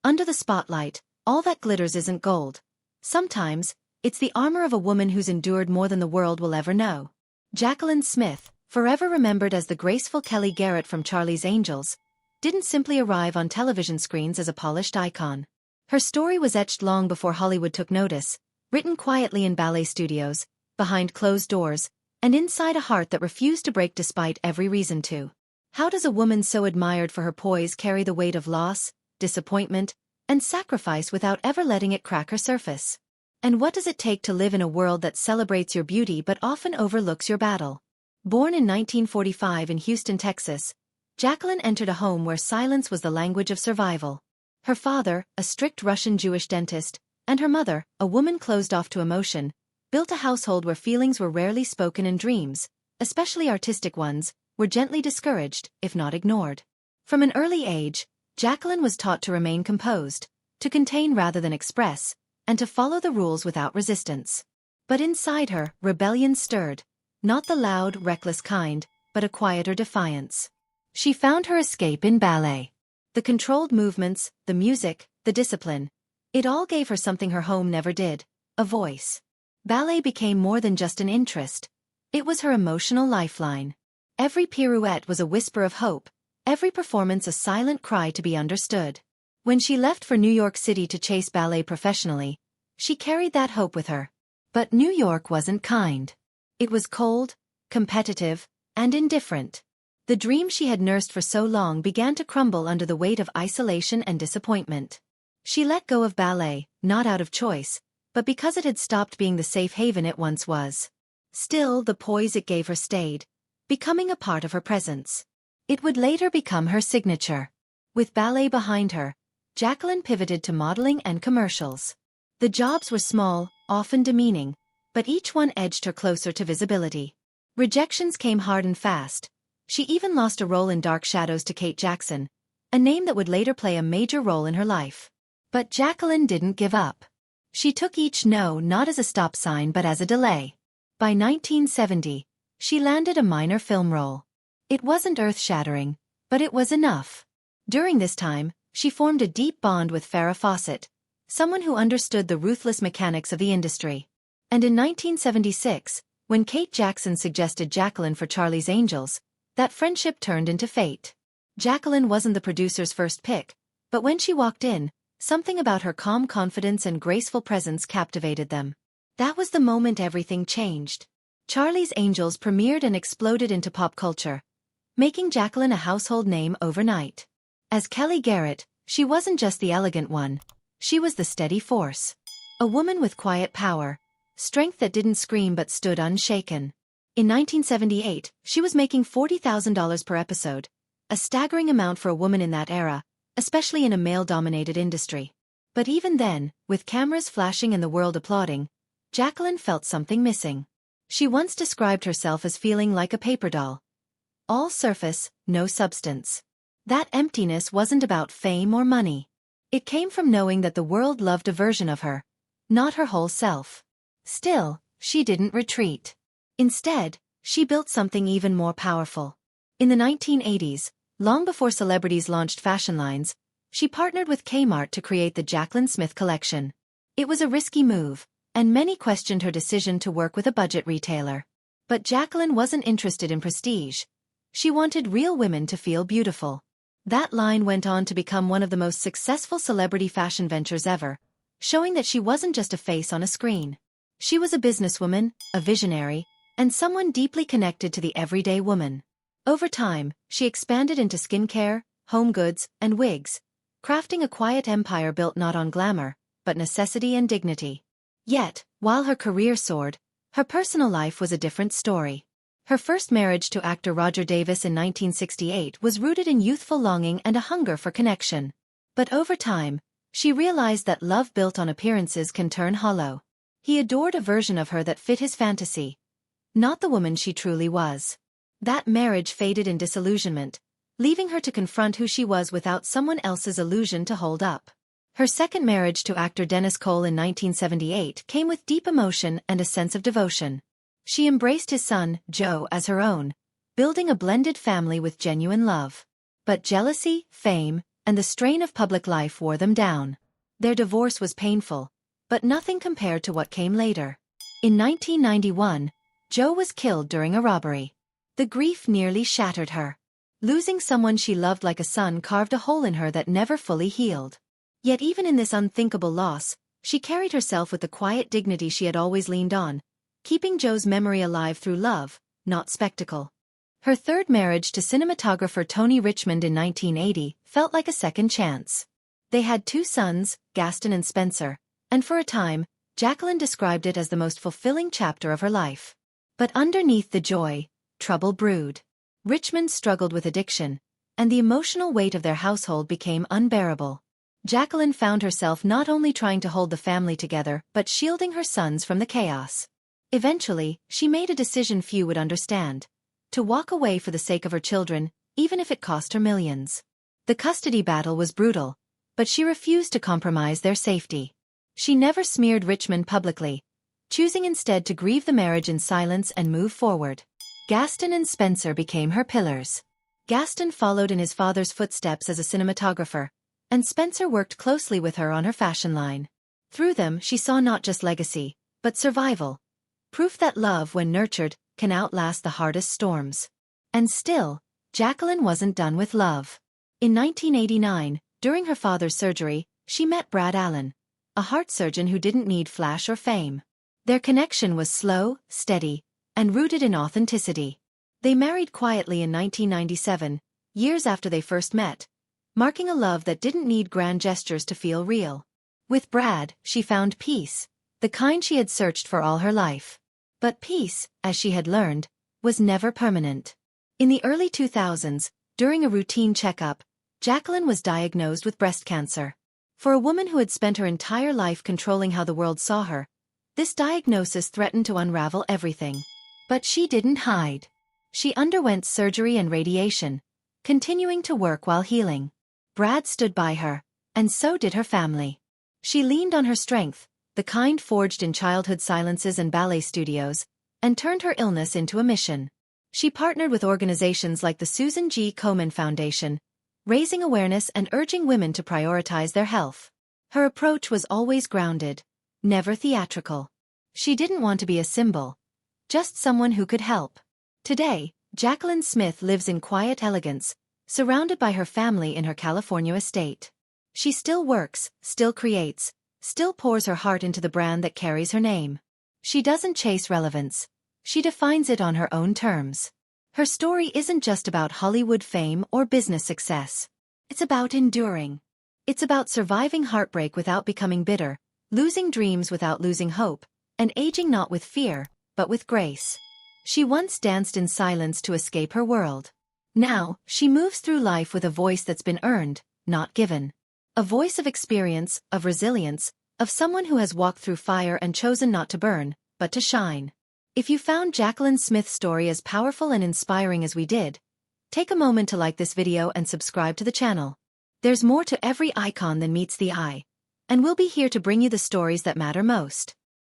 Under the spotlight, all that glitters isn't gold. Sometimes, it's the armor of a woman who's endured more than the world will ever know. Jacquellyn Smith, forever remembered as the graceful Kelly Garrett from Charlie's Angels, didn't simply arrive on television screens as a polished icon. Her story was etched long before Hollywood took notice, written quietly in ballet studios, behind closed doors, and inside a heart that refused to break despite every reason to. How does a woman so admired for her poise carry the weight of loss, disappointment, and sacrifice without ever letting it crack her surface? And what does it take to live in a world that celebrates your beauty but often overlooks your battle? Born in 1945 in Houston, Texas, Jacqueline entered a home where silence was the language of survival. Her father, a strict Russian Jewish dentist, and her mother, a woman closed off to emotion, built a household where feelings were rarely spoken and dreams, especially artistic ones, were gently discouraged, if not ignored. From an early age, Jacqueline was taught to remain composed, to contain rather than express, and to follow the rules without resistance. But inside her, rebellion stirred, not the loud, reckless kind, but a quieter defiance. She found her escape in ballet. The controlled movements, the music, the discipline. It all gave her something her home never did, a voice. Ballet became more than just an interest. It was her emotional lifeline. Every pirouette was a whisper of hope, every performance a silent cry to be understood. When she left for New York City to chase ballet professionally, she carried that hope with her. But New York wasn't kind. It was cold, competitive, and indifferent. The dream she had nursed for so long began to crumble under the weight of isolation and disappointment. She let go of ballet, not out of choice, but because it had stopped being the safe haven it once was. Still, the poise it gave her stayed, becoming a part of her presence. It would later become her signature. With ballet behind her, Jacqueline pivoted to modeling and commercials. The jobs were small, often demeaning, but each one edged her closer to visibility. Rejections came hard and fast. She even lost a role in Dark Shadows to Kate Jackson, a name that would later play a major role in her life. But Jacqueline didn't give up. She took each no not as a stop sign but as a delay. By 1970, she landed a minor film role. It wasn't earth-shattering, but it was enough. During this time, she formed a deep bond with Farrah Fawcett, someone who understood the ruthless mechanics of the industry. And in 1976, when Kate Jackson suggested Jacqueline for Charlie's Angels, that friendship turned into fate. Jacqueline wasn't the producer's first pick, but when she walked in, something about her calm confidence and graceful presence captivated them. That was the moment everything changed. Charlie's Angels premiered and exploded into pop culture, making Jacqueline a household name overnight. As Kelly Garrett, she wasn't just the elegant one. She was the steady force. A woman with quiet power, strength that didn't scream but stood unshaken. In 1978, she was making $40,000 per episode, a staggering amount for a woman in that era, especially in a male-dominated industry. But even then, with cameras flashing and the world applauding, Jacqueline felt something missing. She once described herself as feeling like a paper doll. All surface, no substance. That emptiness wasn't about fame or money. It came from knowing that the world loved a version of her, not her whole self. Still, she didn't retreat. Instead, she built something even more powerful. In the 1980s, long before celebrities launched fashion lines, she partnered with Kmart to create the Jacquellyn Smith collection. It was a risky move, and many questioned her decision to work with a budget retailer. But Jacqueline wasn't interested in prestige. She wanted real women to feel beautiful. That line went on to become one of the most successful celebrity fashion ventures ever, showing that she wasn't just a face on a screen. She was a businesswoman, a visionary, and someone deeply connected to the everyday woman. Over time, she expanded into skincare, home goods, and wigs, crafting a quiet empire built not on glamour, but necessity and dignity. Yet, while her career soared, her personal life was a different story. Her first marriage to actor Roger Davis in 1968 was rooted in youthful longing and a hunger for connection. But over time, she realized that love built on appearances can turn hollow. He adored a version of her that fit his fantasy, not the woman she truly was. That marriage faded in disillusionment, leaving her to confront who she was without someone else's illusion to hold up. Her second marriage to actor Dennis Cole in 1978 came with deep emotion and a sense of devotion. She embraced his son, Joe, as her own, building a blended family with genuine love. But jealousy, fame, and the strain of public life wore them down. Their divorce was painful, but nothing compared to what came later. In 1991, Jo was killed during a robbery. The grief nearly shattered her. Losing someone she loved like a son carved a hole in her that never fully healed. Yet even in this unthinkable loss, she carried herself with the quiet dignity she had always leaned on, keeping Jo's memory alive through love, not spectacle. Her third marriage to cinematographer Tony Richmond in 1980 felt like a second chance. They had 2 sons, Gaston and Spencer, and for a time, Jacqueline described it as the most fulfilling chapter of her life. But underneath the joy, trouble brewed. Richmond struggled with addiction, and the emotional weight of their household became unbearable. Jacqueline found herself not only trying to hold the family together but shielding her sons from the chaos. Eventually, she made a decision few would understand: to walk away for the sake of her children, even if it cost her millions. The custody battle was brutal, but she refused to compromise their safety. She never smeared Richmond publicly, choosing instead to grieve the marriage in silence and move forward. Gaston and Spencer became her pillars. Gaston followed in his father's footsteps as a cinematographer, and Spencer worked closely with her on her fashion line. Through them, she saw not just legacy, but survival. Proof that love, when nurtured, can outlast the hardest storms. And still, Jacqueline wasn't done with love. In 1989, during her father's surgery, she met Brad Allen, a heart surgeon who didn't need flash or fame. Their connection was slow, steady, and rooted in authenticity. They married quietly in 1997, years after they first met, marking a love that didn't need grand gestures to feel real. With Brad, she found peace, the kind she had searched for all her life. But peace, as she had learned, was never permanent. In the early 2000s, during a routine checkup, Jacqueline was diagnosed with breast cancer. For a woman who had spent her entire life controlling how the world saw her, this diagnosis threatened to unravel everything. But she didn't hide. She underwent surgery and radiation, continuing to work while healing. Brad stood by her, and so did her family. She leaned on her strength, the kind forged in childhood silences and ballet studios, and turned her illness into a mission. She partnered with organizations like the Susan G. Komen Foundation, raising awareness and urging women to prioritize their health. Her approach was always grounded, never theatrical. She didn't want to be a symbol, just someone who could help. Today, Jacquellyn Smith lives in quiet elegance, surrounded by her family in her California estate. She still works, still creates, still pours her heart into the brand that carries her name. She doesn't chase relevance. She defines it on her own terms. Her story isn't just about Hollywood fame or business success. It's about enduring. It's about surviving heartbreak without becoming bitter, losing dreams without losing hope, and aging not with fear, but with grace. She once danced in silence to escape her world. Now, she moves through life with a voice that's been earned, not given. A voice of experience, of resilience, of someone who has walked through fire and chosen not to burn, but to shine. If you found Jacqueline Smith's story as powerful and inspiring as we did, take a moment to like this video and subscribe to the channel. There's more to every icon than meets the eye, and we'll be here to bring you the stories that matter most.